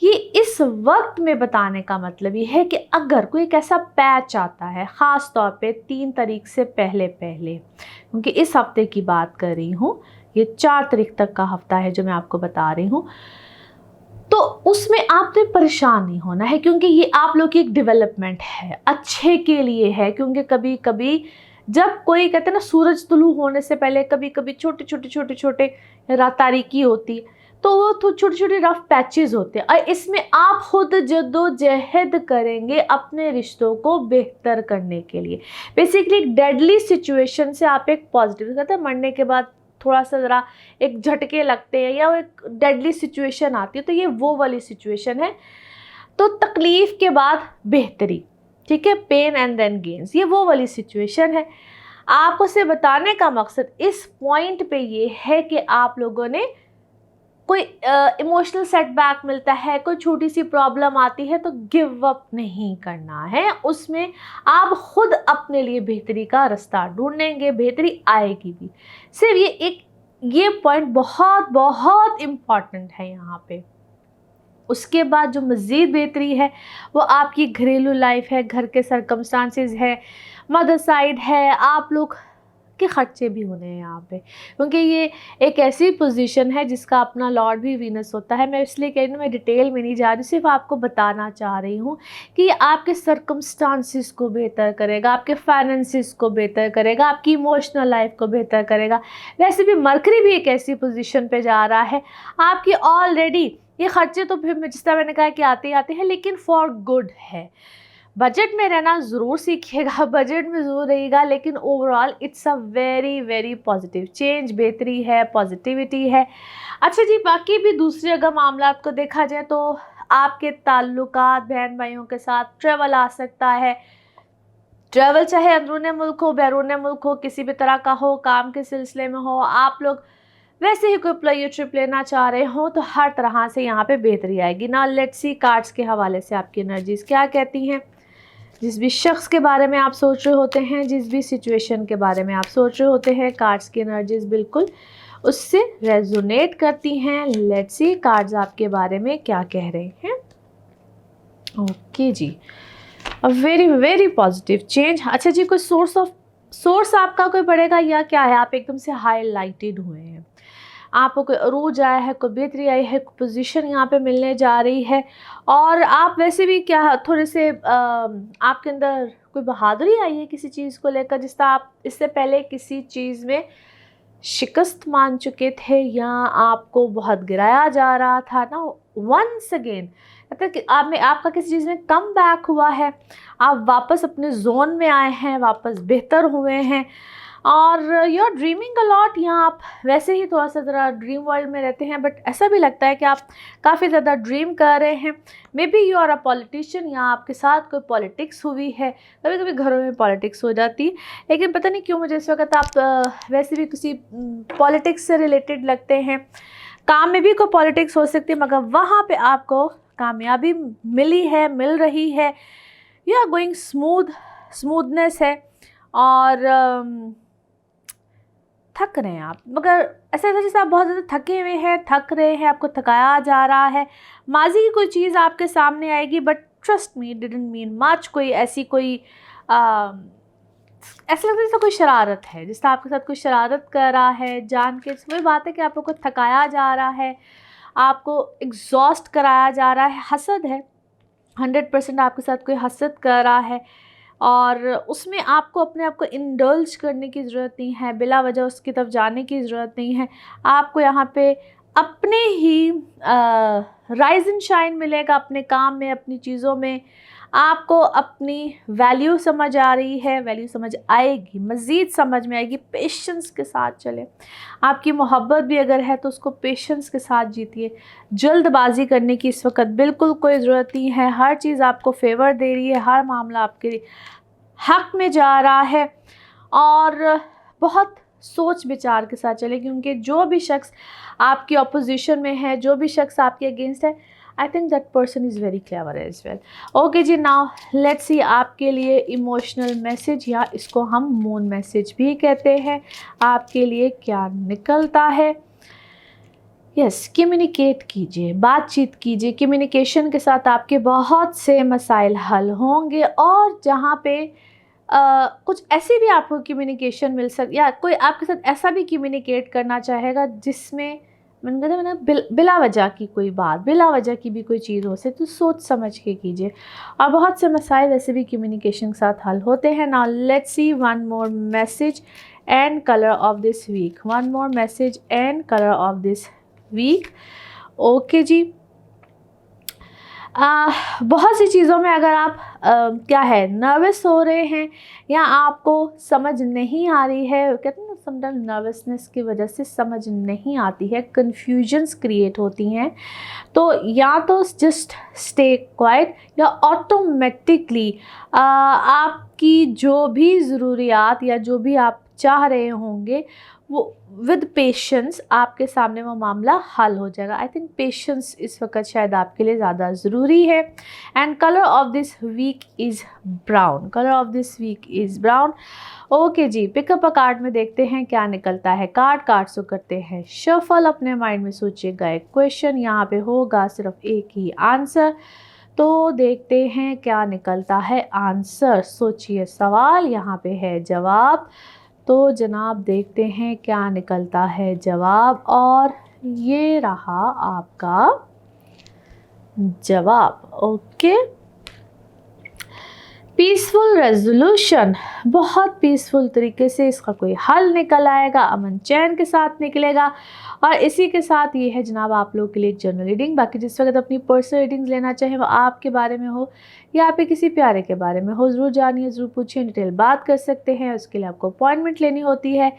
ये इस वक्त में बताने का मतलब ये है कि अगर कोई एक ऐसा पैच आता है, ख़ास तौर पे 3 तारीख से पहले, क्योंकि इस हफ्ते की बात कर रही हूँ, ये 4 तारीख तक का हफ्ता है जो मैं आपको बता रही हूँ, तो उसमें आपने परेशान नहीं होना है, क्योंकि ये आप लोग की एक डेवलपमेंट है, अच्छे के लिए है। क्योंकि कभी कभी जब कोई कहते हैं ना, सूरज तुलू होने से पहले कभी कभी छोटे रात तारीकी होती है, तो वो तो छोटे छोटे रफ पैचेस होते हैं, और इसमें आप खुद जद्दोजहद करेंगे अपने रिश्तों को बेहतर करने के लिए। बेसिकली एक डेडली सिचुएशन से आप एक पॉजिटिव, कहते हैं मरने के बाद थोड़ा सा ज़रा एक झटके लगते हैं या एक डेडली सिचुएशन आती है, तो ये वो वाली सिचुएशन है। तो तकलीफ़ के बाद बेहतरी, ठीक है, पेन एंड देन गेन्स, ये वो वाली सिचुएशन है। आपको से बताने का मकसद इस पॉइंट पे ये है कि आप लोगों ने कोई इमोशनल सेटबैक मिलता है, कोई छोटी सी प्रॉब्लम आती है तो गिव अप नहीं करना है, उसमें आप खुद अपने लिए बेहतरी का रास्ता ढूंढेंगे, बेहतरी आएगी भी। सिर्फ ये पॉइंट बहुत बहुत इम्पॉर्टेंट है यहाँ पे। उसके बाद जो मज़ीद बेहतरी है वो आपकी घरेलू लाइफ है, घर के सर्कमस्टांसेस है, मदर साइड है, आप लोग के ख़र्चे भी होने हैं यहाँ पे, क्योंकि ये एक ऐसी पोजीशन है जिसका अपना लॉर्ड भी वीनस होता है। मैं इसलिए कह रही हूँ, मैं डिटेल में नहीं जा रही, सिर्फ आपको बताना चाह रही हूँ कि आपके सर्कमस्टांसेस को बेहतर करेगा, आपके फाइनेंसिस को बेहतर करेगा, आपकी इमोशनल लाइफ को बेहतर करेगा। वैसे भी मरकरी भी एक ऐसी पोजीशन पे जा रहा है, आपकी ऑलरेडी ये खर्चे तो फिर जिस तरह मैंने कहा कि आते ही आते हैं, लेकिन फॉर गुड है। बजट में रहना ज़रूर सीखिएगा, बजट में ज़रूर रहिएगा, लेकिन overall it's a very very positive change, बेहतरी है, पॉजिटिविटी है। अच्छा जी, बाकी भी दूसरे अगर मामलात को देखा जाए तो आपके ताल्लुकात बहन भाइयों के साथ ट्रेवल आ सकता है। ट्रेवल चाहे अंदरूनी मुल्क हो, बैरून मुल्क हो, किसी भी तरह का हो, काम के सिलसिले में हो, आप लोग वैसे ही कोई प्ले ट्रिप लेना चाह रहे हो तो हर तरह से यहाँ पे बेहतरी आएगी ना। लेट्स सी कार्ड्स के हवाले से आपकी एनर्जीज़ क्या कहती हैं। जिस भी शख्स के बारे में आप सोच रहे होते हैं, जिस भी सिचुएशन के बारे में आप सोच रहे होते हैं, कार्ड्स की एनर्जीज़ बिल्कुल उससे रेजोनेट करती हैं। लेट्स सी कार्ड्स आपके बारे में क्या कह रहे हैं। ओके जी, a very very positive change. अच्छा जी, कोई सोर्स आपका कोई बढ़ेगा या क्या है? आप एकदम से हाईलाइटेड हुए हैं, आपको कोई अरूज आया है, कोई बेहतरी आई है, कोई पोजीशन यहाँ पे मिलने जा रही है। और आप वैसे भी क्या थोड़े से आपके अंदर कोई बहादुरी आई है किसी चीज़ को लेकर, जिस तरह आप इससे पहले किसी चीज़ में शिकस्त मान चुके थे या आपको बहुत गिराया जा रहा था ना। वंस अगेन मतलब कि आप में आपका किसी चीज़ में कम बैक हुआ है, आप वापस अपने जोन में आए हैं, वापस बेहतर हुए हैं। और you are dreaming a lot, यहाँ आप वैसे ही थोड़ा सा ज़रा ड्रीम वर्ल्ड में रहते हैं, बट ऐसा भी लगता है कि आप काफ़ी ज़्यादा ड्रीम कर रहे हैं। Maybe you are a politician, या आपके साथ कोई पॉलिटिक्स हुई है। कभी कभी घरों में पॉलिटिक्स हो जाती है, लेकिन पता नहीं क्यों मुझे इस वक्त आप वैसे भी किसी पॉलिटिक्स से रिलेटेड लगते हैं। काम में भी कोई पॉलिटिक्स हो सकती है, मगर वहाँ पे आपको कामयाबी मिली है, मिल रही है। यू आर गोइंग स्मूथनेस है। और थक रहे हैं आप, मगर ऐसा जैसे आप बहुत ज़्यादा थके हुए हैं, थक रहे हैं, आपको थकाया जा रहा है। माजी की कोई चीज़ आपके सामने आएगी, but trust me didn't mean much. कोई ऐसी कोई ऐसा लगता है जैसे कोई शरारत है, जिससे आपके साथ कोई शरारत कर रहा है जान के। वही बात है कि आप लोग को थकाया जा रहा है, आपको एग्जॉस्ट कराया जा रहा है। हसद है, 100% आपके साथ कोई हसद कर रहा है, और उसमें आपको अपने आप को इंडल्ज करने की ज़रूरत नहीं है, बिला वजह उसकी तरफ जाने की ज़रूरत नहीं है। आपको यहाँ पे अपने ही राइज एंड शाइन मिलेगा, अपने काम में, अपनी चीज़ों में। आपको अपनी वैल्यू समझ आ रही है, वैल्यू समझ आएगी, मज़ीद समझ में आएगी। पेशेंस के साथ चले। आपकी मोहब्बत भी अगर है तो उसको पेशेंस के साथ जीतिए। जल्दबाजी करने की इस वक्त बिल्कुल कोई ज़रूरत नहीं है। हर चीज़ आपको फेवर दे रही है, हर मामला आपके हक में जा रहा है। और बहुत सोच विचार के साथ चले, क्योंकि जो भी शख्स आपकी अपोजिशन में है, जो भी शख्स आपके अगेंस्ट है, I think that person is very clever as well. Okay जी, नाउ लेट्स सी आपके लिए इमोशनल मैसेज, या इसको हम मून मैसेज भी कहते हैं, आपके लिए क्या निकलता है। यस, कम्युनिकेट कीजिए, बातचीत कीजिए। कम्युनिकेशन के साथ आपके बहुत से मसाइल हल होंगे, और जहाँ पे कुछ ऐसी भी आपको कम्युनिकेशन मिल या कोई आपके साथ ऐसा भी कम्युनिकेट करना चाहेगा जिसमें मैंने बिला वजह की कोई बात, बिला वजह की भी कोई चीज़ हो सकती, तो सोच समझ के कीजिए। और बहुत से मसाइल वैसे भी कम्युनिकेशन के साथ हल होते हैं। Now let's see one more message and colour of this week. One more message and colour of this week. Okay जी, बहुत सी चीज़ों में अगर आप क्या है नर्वस हो रहे हैं या आपको समझ नहीं आ रही है, कहते हैं ना समटाइम नर्वसनेस की वजह से समझ नहीं आती है, कन्फ्यूजन्स क्रिएट होती हैं, तो या तो जस्ट स्टे क्वाइट या ऑटोमेटिकली आपकी जो भी ज़रूरियात या जो भी आप चाह रहे होंगे वो विद पेशेंस आपके सामने वो मामला हल हो जाएगा। आई थिंक पेशेंस इस वक्त शायद आपके लिए ज़्यादा ज़रूरी है। And colour of this week is brown, colour of this week is brown. Okay जी, पिकअप अ कार्ड में देखते हैं क्या निकलता है। कार्ड्स को करते हैं शफल, अपने माइंड में सोचिएगा एक क्वेश्चन, यहाँ पे होगा सिर्फ एक ही आंसर, तो देखते हैं क्या निकलता है आंसर। सोचिए सवाल, यहाँ पे है जवाब, तो जनाब देखते हैं क्या निकलता है जवाब, और ये रहा आपका जवाब। ओके, पीसफुल रेजोल्यूशन, बहुत पीसफुल तरीके से इसका कोई हल निकल आएगा, अमन चैन के साथ निकलेगा। और इसी के साथ ये है जनाब आप लोगों के लिए एक जनरल रीडिंग। बाकी जिस वक्त अपनी पर्सनल रीडिंग्स लेना चाहें वो आपके बारे में हो या आपके किसी प्यारे के बारे में हो, ज़रूर जानिए, ज़रूर पूछिए, डिटेल बात कर सकते हैं। उसके लिए आपको अपॉइंटमेंट लेनी होती है।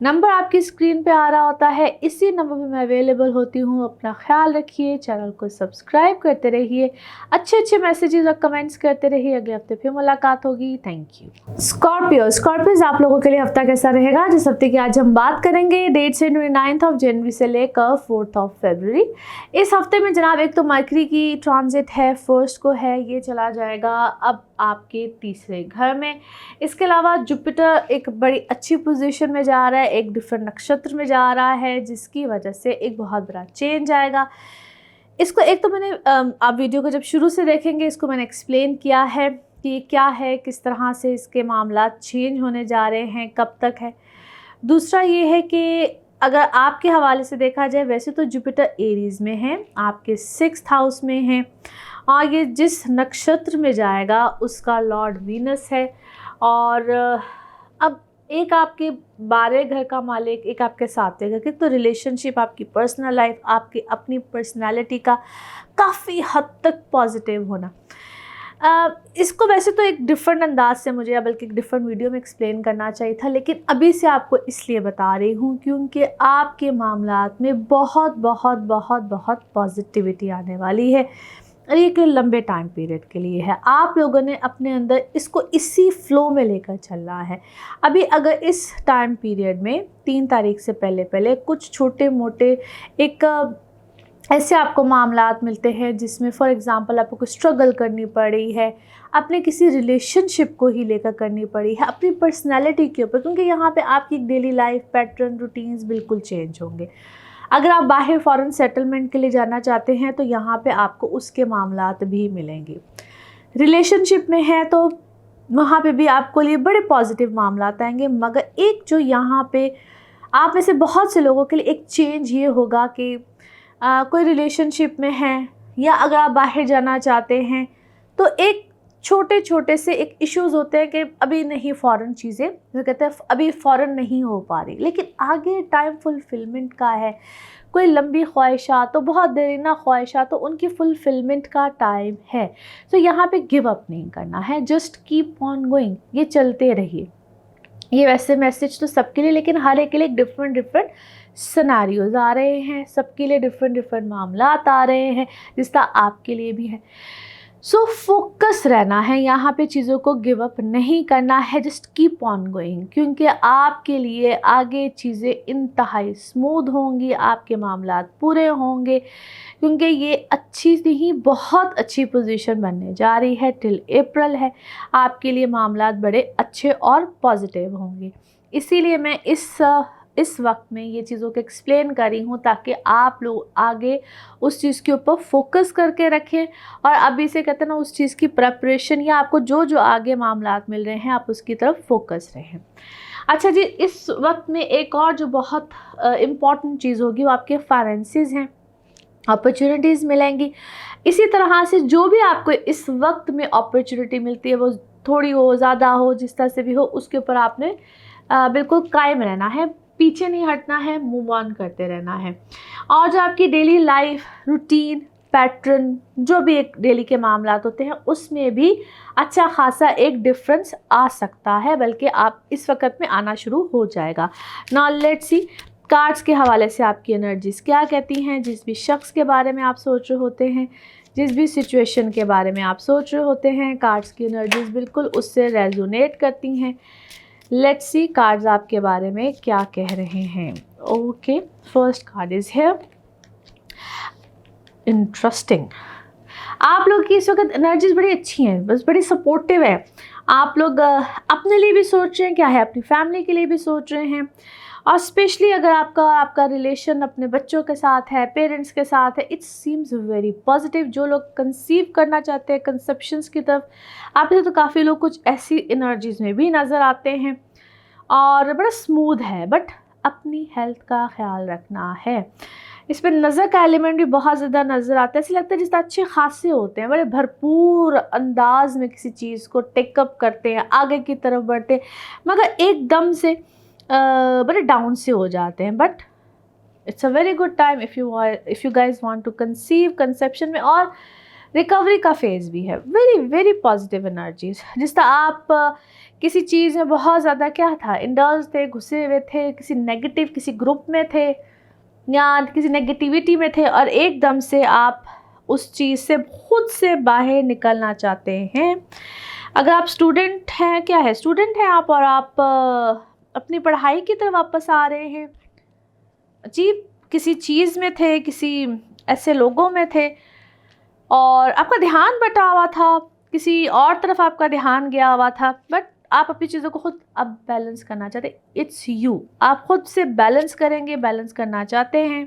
नंबर आपकी स्क्रीन पे आ रहा होता है, इसी नंबर पे मैं अवेलेबल होती हूँ। अपना ख्याल रखिए, चैनल को सब्सक्राइब करते रहिए, अच्छे मैसेजेस और कमेंट्स करते रहिए। अगले हफ्ते फिर मुलाकात होगी। Thank you. स्कॉर्पियोज आप लोगों के लिए हफ्ता कैसा रहेगा, जिस हफ्ते की आज हम बात करेंगे। डेट्स है 29 जनवरी से लेकर 4 फरवरी। इस हफ्ते में जनाब एक तो मरकरी की ट्रांजिट है, फर्स्ट को है, ये चला जाएगा अब आपके तीसरे घर में। इसके अलावा जुपिटर एक बड़ी अच्छी पोजीशन में जा रहा है, एक डिफरेंट नक्षत्र में जा रहा है, जिसकी वजह से एक बहुत बड़ा चेंज आएगा। इसको एक तो मैंने आप वीडियो को जब शुरू से देखेंगे इसको मैंने एक्सप्लेन किया है कि क्या है, किस तरह से इसके मामला चेंज होने जा रहे हैं, कब तक है। दूसरा ये है कि अगर आपके हवाले से देखा जाए, वैसे तो जुपिटर एरीज़ में है, आपके 6th हाउस में है, और ये जिस नक्षत्र में जाएगा उसका लॉर्ड वीनस है। और अब एक आपके 12 घर का मालिक, एक आपके 7वें घर के, तो रिलेशनशिप, आपकी पर्सनल लाइफ, आपकी अपनी पर्सनालिटी का काफ़ी हद तक पॉजिटिव होना। इसको वैसे तो एक डिफरेंट अंदाज से मुझे, या बल्कि एक डिफरेंट वीडियो में एक्सप्लेन करना चाहिए था, लेकिन अभी से आपको इसलिए बता रही हूँ क्योंकि आपके मामलात में बहुत बहुत बहुत बहुत पॉजिटिविटी आने वाली है, और ये एक लंबे टाइम पीरियड के लिए है। आप लोगों ने अपने अंदर इसको इसी फ्लो में लेकर चलना है। अभी अगर इस टाइम पीरियड में 3 तारीख से पहले कुछ छोटे मोटे एक ऐसे आपको मामलात मिलते हैं जिसमें फॉर एग्ज़ाम्पल आपको कोई स्ट्रगल करनी पड़ी है, अपने किसी रिलेशनशिप को ही लेकर करनी पड़ी है, अपनी पर्सनैलिटी के ऊपर, क्योंकि यहाँ पे आपकी डेली लाइफ पैटर्न रूटीन्स बिल्कुल चेंज होंगे। अगर आप बाहर फ़ॉरेन सेटलमेंट के लिए जाना चाहते हैं तो यहाँ पे आपको उसके मामलात भी मिलेंगे। रिलेशनशिप में है तो वहाँ पे भी आपको लिए बड़े पॉजिटिव मामलात आएंगे। मगर एक जो यहाँ पे आप में से बहुत से लोगों के लिए एक चेंज ये होगा कि कोई रिलेशनशिप में है या अगर आप बाहर जाना चाहते हैं तो एक छोटे से एक इश्यूज़ होते हैं कि अभी नहीं फ़ॉरेन चीज़ें, जो कहते हैं अभी फ़ॉरेन नहीं हो पा रही, लेकिन आगे टाइम फुलफ़िलमेंट का है। कोई लंबी ख्वाहिशात तो बहुत देरीना ख्वाहिशात तो उनकी फुलफ़िलमेंट का टाइम है। तो यहाँ पे गिव अप नहीं करना है, जस्ट कीप ऑन गोइंग, ये चलते रहिए। ये वैसे मैसेज तो सबके लिए, लेकिन हर एक के लिए डिफरेंट सिनेरियोज आ रहे हैं, सबके लिए डिफरेंट मामलात आ रहे हैं, जिस तरह आपके लिए भी है। सो फोकस रहना है यहाँ पे, चीज़ों को गिव अप नहीं करना है, जस्ट कीप ऑन गोइंग, क्योंकि आपके लिए आगे चीज़ें इंतहाई स्मूथ होंगी, आपके मामलात पूरे होंगे, क्योंकि ये अच्छी नहीं बहुत अच्छी पोजीशन बनने जा रही है। टिल अप्रैल है, आपके लिए मामलात बड़े अच्छे और पॉजिटिव होंगे। इसीलिए मैं इस वक्त में ये चीज़ों को एक्सप्लेन कर रही हूँ ताकि आप लोग आगे उस चीज़ के ऊपर फोकस करके रखें, और अभी से कहते हैं ना उस चीज़ की प्रेपरेशन या आपको जो आगे मामलात मिल रहे हैं आप उसकी तरफ फोकस रहें। अच्छा जी, इस वक्त में एक और जो बहुत इम्पॉर्टेंट चीज़ होगी वो आपके फाइनेंसेस हैं, अपॉर्चुनिटीज़ मिलेंगी। इसी तरह से जो भी आपको इस वक्त में अपॉर्चुनिटी मिलती है वो थोड़ी हो ज़्यादा हो, जिस तरह से भी हो, उसके ऊपर आपने बिल्कुल कायम रहना है, पीछे नहीं हटना है, मूव ऑन करते रहना है। और जो आपकी डेली लाइफ रूटीन पैटर्न, जो भी एक डेली के मामलात होते हैं उसमें भी अच्छा खासा एक डिफरेंस आ सकता है, बल्कि आप इस वक्त में आना शुरू हो जाएगा। नाउ लेट्स सी कार्ड्स के हवाले से आपकी एनर्जीज़ क्या कहती हैं। जिस भी शख्स के बारे में आप सोच रहे होते हैं, जिस भी सिचुएशन के बारे में आप सोच रहे होते हैं, कार्ड्स की एनर्जीज़ बिल्कुल उससे रेजोनेट करती हैं। लेट्स सी कार्ड्स आपके बारे में क्या कह रहे हैं। Okay, first card is here. Interesting, आप लोग की इस वक्त एनर्जीज बड़ी अच्छी हैं, बस बड़ी सपोर्टिव है। आप लोग अपने लिए भी सोच रहे हैं, क्या है, अपनी फैमिली के लिए भी सोच रहे हैं, और स्पेशली अगर आपका रिलेशन अपने बच्चों के साथ है, पेरेंट्स के साथ है, इट सीम्स वेरी पॉजिटिव। जो लोग कंसीव करना चाहते हैं, कंसेप्शंस की तरफ, आप में तो काफ़ी लोग कुछ ऐसी एनर्जीज़ में भी नज़र आते हैं, और बड़ा स्मूथ है, बट अपनी हेल्थ का ख्याल रखना है। इस पर नज़र का एलिमेंट भी बहुत ज़्यादा नज़र आता है। ऐसे लगता है जिस तरह अच्छे खासे होते हैं, बड़े भरपूर अंदाज में किसी चीज़ को टेकअप करते हैं, आगे की तरफ बढ़ते हैं, मगर एकदम से बड़े डाउन से हो जाते हैं। But it's a very good time if you guys want to conceive, conception में और रिकवरी का फेज़ भी है। Very very positive energies. जिस तरह आप किसी चीज़ में बहुत ज़्यादा क्या था, इंडल्ज थे, घुसे हुए थे, किसी नेगेटिव किसी ग्रुप में थे या किसी नेगेटिविटी में थे, और एकदम से आप उस चीज़ से खुद से बाहर निकलना चाहते हैं। अगर आप स्टूडेंट हैं, क्या है, स्टूडेंट हैं आप, और आप अपनी पढ़ाई की तरफ वापस आ रहे हैं, जी किसी चीज़ में थे, किसी ऐसे लोगों में थे, और आपका ध्यान बटा हुआ था, किसी और तरफ आपका ध्यान गया हुआ था, बट आप अपनी चीज़ों को खुद अब बैलेंस करना चाहते। इट्स यू, आप खुद से बैलेंस करेंगे, बैलेंस करना चाहते हैं।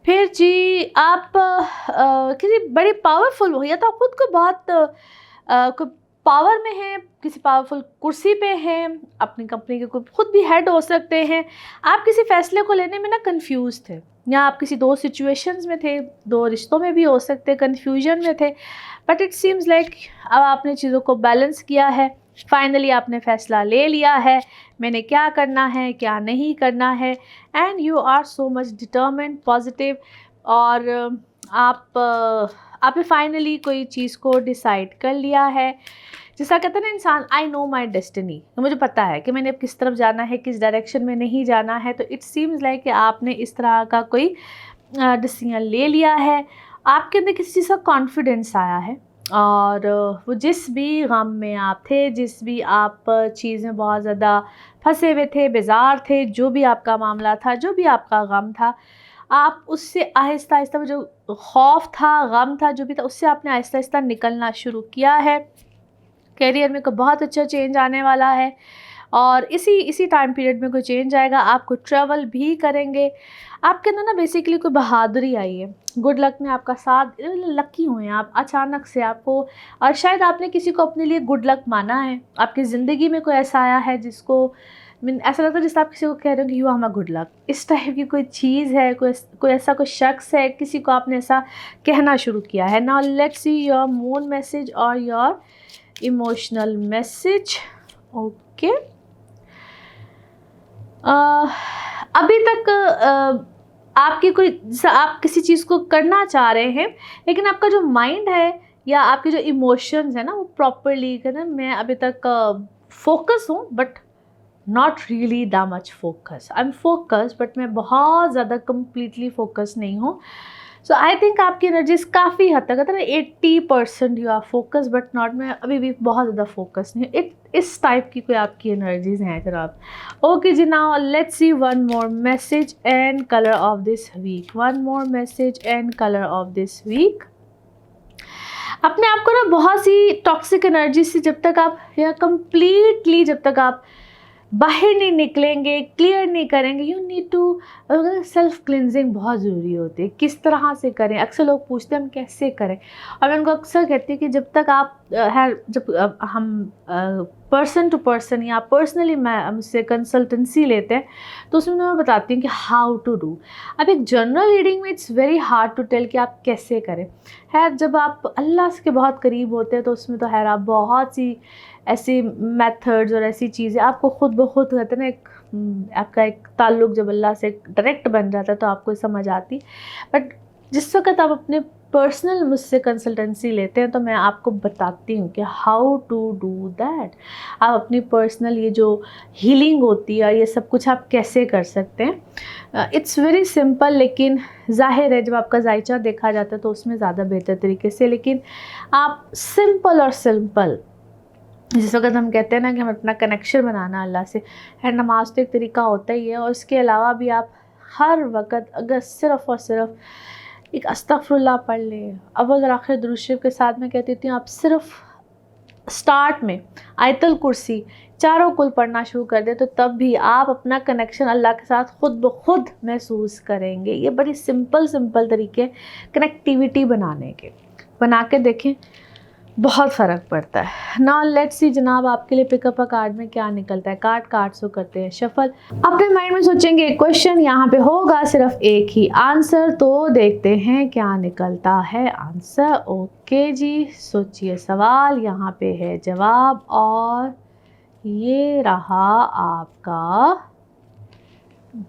फिर जी आप किसी बड़ी पावरफुल हो, या तो आप खुद को बहुत पावर में हैं, किसी पावरफुल कुर्सी पे हैं, अपनी कंपनी के कोई खुद भी हेड हो सकते हैं। आप किसी फैसले को लेने में ना कंफ्यूज थे, या आप किसी दो सिचुएशंस में थे, दो रिश्तों में भी हो सकते, कंफ्यूजन में थे, बट इट सीम्स लाइक अब आपने चीज़ों को बैलेंस किया है। फाइनली आपने फ़ैसला ले लिया है, मैंने क्या करना है, क्या नहीं करना है, and you are so much determined, positive, और आपने फाइनली कोई चीज़ को डिसाइड कर लिया है। जैसा कहते हैं ना इंसान, आई नो माई डेस्टिनी, तो मुझे पता है कि मैंने अब किस तरफ जाना है, किस डायरेक्शन में नहीं जाना है। तो इट सीम्स लाइक कि आपने इस तरह का कोई डिसीजन ले लिया है। आपके अंदर किसी चीज़ का कॉन्फिडेंस आया है, और वो जिस भी गम में आप थे, जिस भी आप चीज़ में बहुत ज़्यादा फंसे हुए थे, बेजार थे, जो भी आपका मामला था, जो भी आपका गम था, आप उससे आहिस्ता आहिस्ता, वो जो खौफ था, गम था, जो भी था, उससे आपने आहिस्ता आहिस्ता निकलना शुरू किया है। करियर में कोई बहुत अच्छा चेंज आने वाला है, और इसी टाइम पीरियड में कोई चेंज आएगा। आप कोई ट्रैवल भी करेंगे। आपके अंदर ना बेसिकली कोई बहादुरी आई है, गुड लक ने आपका साथ, लकी हुए हैं आप अचानक से आपको, और शायद आपने किसी को अपने लिए गुड लक माना है। आपकी ज़िंदगी में कोई ऐसा आया है जिसको ऐसा लगता है जैसे आप किसी को कह रहे हो कि you are my good luck, इस टाइप की कोई चीज़ है, कोई ऐसा कोई शख्स है, किसी को आपने ऐसा कहना शुरू किया है। Now let's see your moon message और योर इमोशनल मैसेज। ओके, अभी तक आपकी कोई, आप किसी चीज़ को करना चाह रहे हैं, लेकिन आपका जो माइंड है या आपके जो इमोशंस है ना, वो प्रॉपरली कहते हैं मैं अभी तक फोकस हूँ, but not really that much focus. I am focus, but मैं बहुत ज़्यादा कम्प्लीटली फोकस नहीं हूँ। सो आई थिंक आपकी एनर्जीज काफ़ी हद तक कहते हैं ना 80% you are focus, but not, मैं अभी भी बहुत ज़्यादा फोकस नहीं। इस टाइप की कोई आपकी एनर्जीज हैं जनाब। ओके जी, now let's see one more message and colour of this week. One more message and colour of this week. अपने आप को ना बहुत सी टॉक्सिक एनर्जी से जब तक आप, या कम्प्लीटली जब तक आप बाहर नहीं निकलेंगे, क्लियर नहीं करेंगे, you need to, self cleansing बहुत ज़रूरी होती है। किस तरह से करें, अक्सर लोग पूछते हैं हम कैसे करें, और मैं उनको अक्सर कहती हूँ कि जब तक आप जब हम पर्सन टू पर्सन या पर्सनली मैं मुझसे कंसल्टेंसी लेते हैं, तो उसमें मैं बताती हूँ कि हाउ टू डू। अब एक जनरल रीडिंग में it's very hard to tell कि आप कैसे करें। खैर जब आप अल्लाह के बहुत करीब होते हैं तो उसमें तो खैर आप बहुत सी ऐसी मेथड्स और ऐसी चीज़ें आपको खुद ब खुद कहते हैं ना, एक आपका एक ताल्लुक़ जब अल्लाह से डायरेक्ट बन जाता है तो आपको समझ आती। बट जिस वक्त आप अपने पर्सनल मुझसे कंसल्टेंसी लेते हैं तो मैं आपको बताती हूँ कि हाउ टू डू दैट। आप अपनी पर्सनल ये जो हीलिंग होती है ये सब कुछ आप कैसे कर सकते हैं। इट्स वेरी सिंपल, लेकिन जाहिर है जब आपका जायचा देखा जाता है तो उसमें ज़्यादा बेहतर तरीके से, लेकिन आप सिंपल और सिंपल, जिस वक्त हम कहते हैं ना कि हम अपना कनेक्शन बनाना अल्लाह से है, नमाज तो एक तरीका होता ही है, और इसके अलावा भी आप हर वक्त अगर सिर्फ़ और सिर्फ एक अस्तगफिरुल्लाह पढ़ लें, अव्वल और आखिर दुरूद शरीफ के साथ मैं कहती थी आप सिर्फ स्टार्ट में आयतल कुर्सी चारों कुल पढ़ना शुरू कर दें तो तब भी आप अपना कनेक्शन अल्लाह के साथ ख़ुद ब खुद महसूस करेंगे। ये बड़ी सिंपल तरीके कनेक्टिविटी बनाने के, बना के देखें, बहुत फ़र्क पड़ता है। नाउ लेट्स सी जनाब आपके लिए पिकअप अ कार्ड में क्या निकलता है। कार्ड सो करते हैं शफल। अपने माइंड में सोचेंगे एक क्वेश्चन, यहाँ पे होगा सिर्फ एक ही आंसर, तो देखते हैं क्या निकलता है आंसर। ओके जी, सोचिए सवाल, यहाँ पे है जवाब और ये रहा आपका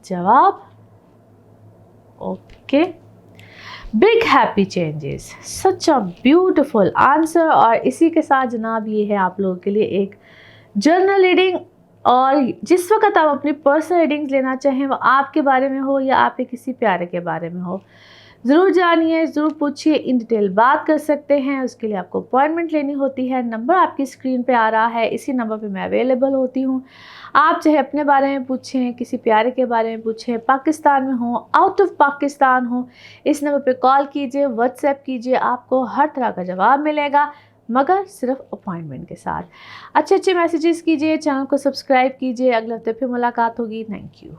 जवाब। Okay, big happy changes, such a beautiful answer. और इसी के साथ जनाब ये है आप लोगों के लिए एक जर्नल रीडिंग, और जिस वक्त आप अपनी पर्सनल रीडिंग्स लेना चाहें वो आपके बारे में हो या आपके किसी प्यारे के बारे में हो, ज़रूर जानिए, ज़रूर पूछिए, इन डिटेल बात कर सकते हैं। उसके लिए आपको अपॉइंटमेंट लेनी होती है। नंबर आपकी स्क्रीन पे आ रहा है, इसी नंबर पे मैं अवेलेबल होती हूँ। आप चाहे अपने बारे में पूछें, किसी प्यारे के बारे में पूछें, पाकिस्तान में हो, आउट ऑफ पाकिस्तान हो, इस नंबर पे कॉल कीजिए, व्हाट्सएप कीजिए, आपको हर तरह का जवाब मिलेगा, मगर सिर्फ अपॉइंटमेंट के साथ। अच्छे मैसेजेस कीजिए, चैनल को सब्सक्राइब कीजिए। अगले हफ्ते फिर मुलाकात होगी। Thank you.